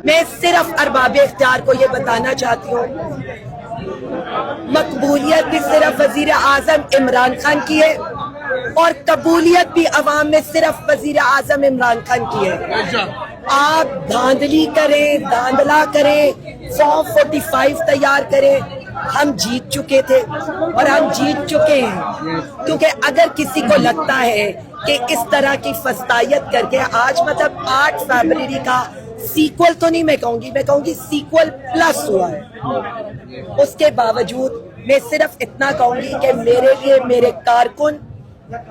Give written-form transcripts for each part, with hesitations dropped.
میں صرف ارباب اختیار کو یہ بتانا چاہتی ہوں، مقبولیت بھی صرف وزیر اعظم عمران خان کی ہے اور قبولیت بھی عوام میں صرف وزیر اعظم عمران خان کی ہے۔ آپ دھاندلی کریں، دھاندلا کریں، فارم 45 تیار کریں، ہم جیت چکے تھے اور ہم جیت چکے ہیں، کیونکہ اگر کسی کو لگتا ہے کہ اس طرح کی فسطائیت کر کے آج مطلب 8 فروری کا سیکول تو نہیں میں کہوں گی سیکول پلس ہوا ہے، اس کے باوجود میں صرف اتنا کہوں گی کہ میرے لیے میرے کارکن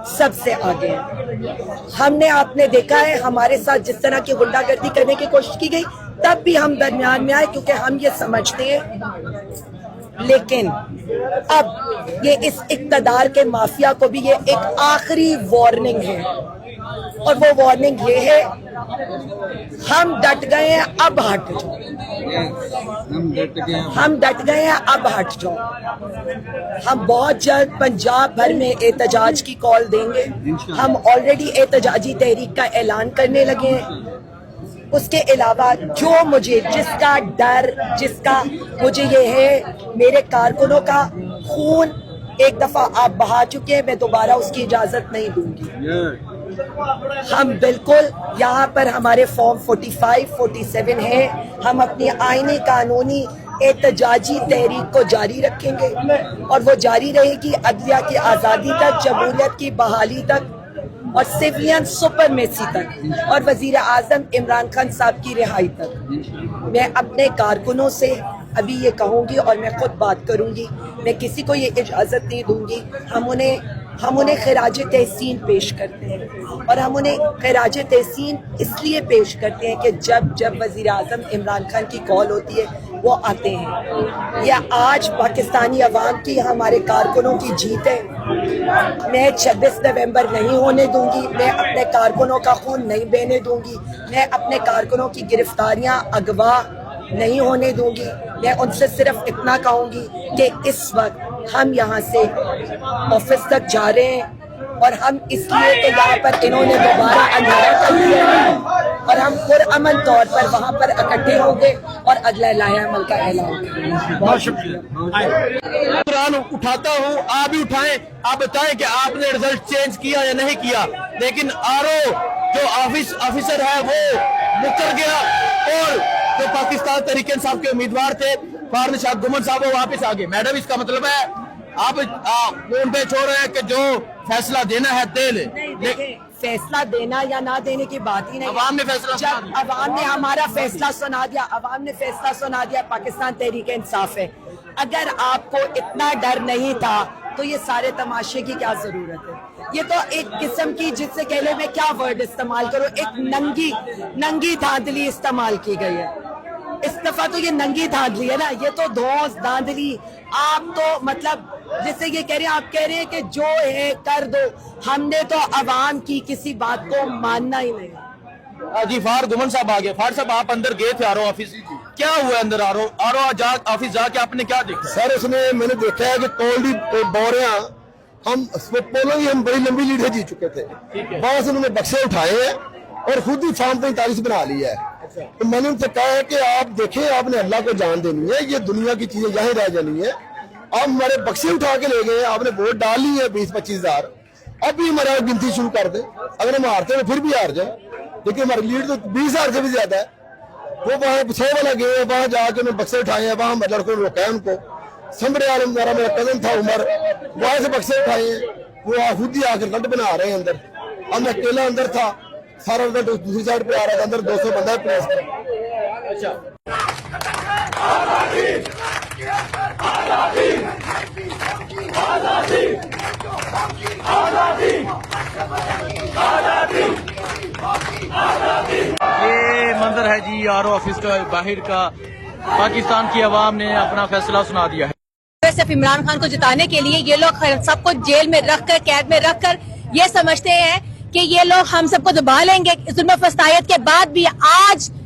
سب سے آگے ہیں۔ ہم نے آپ نے دیکھا ہے ہمارے ساتھ جس طرح کی غنڈہ گردی کرنے کی کوشش کی گئی، تب بھی ہم درمیان میں آئے کیونکہ ہم یہ سمجھتے ہیں، لیکن اب یہ اس اقتدار کے مافیا کو بھی یہ ایک آخری وارننگ ہے، اور وہ وارننگ یہ ہے ہم ڈٹ گئے ہیں اب ہٹ جاؤ، ہم ڈٹ گئے ہیں اب ہٹ جاؤ۔ ہم بہت جلد پنجاب بھر میں احتجاج کی کال دیں گے، ہم آلریڈی احتجاجی تحریک کا اعلان کرنے لگے ہیں۔ اس کے علاوہ جو مجھے جس کا ڈر، جس کا مجھے یہ ہے، میرے کارکنوں کا خون ایک دفعہ آپ بہا چکے ہیں، میں دوبارہ اس کی اجازت نہیں دوں گی۔ ہم بالکل یہاں پر ہمارے فارم 45 47 ہیں، ہم اپنی آئینی قانونی احتجاجی تحریک کو جاری رکھیں گے اور وہ جاری رہے گی عدلیہ کی آزادی تک، جمہوریت کی بحالی تک اور سویلین سپرمیسی تک، اور وزیر اعظم عمران خان صاحب کی رہائی تک۔ میں اپنے کارکنوں سے ابھی یہ کہوں گی اور میں خود بات کروں گی، میں کسی کو یہ اجازت نہیں دوں گی، ہم انہیں خراج تحسین پیش کرتے ہیں، اور ہم انہیں خراج تحسین اس لیے پیش کرتے ہیں کہ جب وزیر اعظم عمران خان کی کال ہوتی ہے وہ آتے ہیں۔ یہ آج پاکستانی عوام کی، ہمارے کارکنوں کی جیت ہے۔ میں 26 نومبر نہیں ہونے دوں گی، میں اپنے کارکنوں کا خون نہیں بہنے دوں گی، میں اپنے کارکنوں کی گرفتاریاں، اغوا نہیں ہونے دوں گی۔ میں ان سے صرف اتنا کہوں گی کہ اس وقت ہم یہاں سے آفس تک جا رہے ہیں، اور ہم اس لیے کہ یہاں پر انہوں نے دوبارہ اندھیرا کر دیا ہے، اور ہم پرامن طور پر وہاں پر اکٹھے ہوں گے اور اگلا لائحہ عمل کا اعلان کریں گے۔ بہت شکریہ۔ قرآن اٹھاتا ہوں، آپ بھی اٹھائیں، آپ بتائیں کہ آپ نے رزلٹ چینج کیا یا نہیں کیا، لیکن آرو جو آفیسر ہے وہ مکر گیا، اور جو پاکستان تحریک انصاف کے امیدوار تھے فارن شاہ گمن صاحب وہ واپس آگے۔ میڈم اس کا مطلب ہے آپ ان پہ چھوڑ رہے ہیں کہ جو فیصلہ دینا ہے دے لے۔ فیصلہ دینا یا نہ دینے کی بات ہی نہیں، عوام نے فیصلہ سنا جب عوام نے ہمارا فیصلہ سنا دیا، عوام نے فیصلہ سنا دیا، پاکستان تحریک انصاف ہے۔ اگر آپ کو اتنا ڈر نہیں تھا تو یہ سارے تماشے کی کیا ضرورت ہے؟ یہ تو ایک قسم کی، جس سے کہلے میں کیا ورڈ استعمال کروں، ایک ننگی دھاندلی استعمال کی گئی ہے۔ اس دفعہ تو یہ ننگی دھاندلی ہے نا، یہ تو دھوس دھاندلی۔ آپ تو مطلب جیسے یہ کہہ رہے ہیں، آپ کہہ رہے ہیں کہ جو ہے کر دو، ہم نے تو عوام کی کسی بات کو ماننا ہی نہیں۔ جی فار گمن صاحب آگے۔ فار صاحب آپ اندر گئے تھے آرو آفس، کیا ہوا اندر آرو آفس جا کے آپ نے کیا دیکھا؟ سر اس میں نے دیکھا ہے کہ کولڈی بوریاں ہم پولو ہی ہم بڑی لمبی لیڈیں جیت چکے تھے، بعض انہوں نے بکسے اٹھائے ہیں اور خود ہی فارم 45 بنا لیا ہے۔ تو میں نے ان سے کہا ہے کہ آپ دیکھیں، آپ نے اللہ کو جان دینی ہے، یہ دنیا کی چیزیں یہیں رہ جانی ہے۔ آپ ہمارے بکسے اٹھا کے لے گئے، آپ نے ووٹ ڈال لی ہے 20-25 ہزار، اب بھی ہمارا گنتی شروع کر دیں، اگر ہم ہارتے ہیں پھر بھی ہار جائیں، لیکن ہماری لیڈ تو 20 ہزار سے بھی زیادہ ہے۔ وہ وہاں 100 والا گئے، وہاں جا کے انہوں نے بکسے اٹھائے ہیں، وہاں لڑکوں نے روکا ہے ان کو۔ سمبرے عالم میرا کزن تھا عمر، وہاں سے بکسے اٹھائے ہیں، وہ خود ہی آ کے لٹ بنا رہے ہیں اندر۔ اب میں اکیلا اندر تھا، سارا لٹ دوسری سائڈ پہ آ رہا تھا، اندر 200 بندہ ہے پولیس کا۔ یہ منظر ہے جی آرو آفس کا باہر کا، پاکستان کی عوام نے اپنا فیصلہ سنا دیا ہے۔ صرف عمران خان کو جتانے کے لیے یہ لوگ سب کو جیل میں رکھ کر، قید میں رکھ کر یہ سمجھتے ہیں کہ یہ لوگ ہم سب کو دبا لیں گے۔ ظلم و فسطائیت کے بعد بھی آج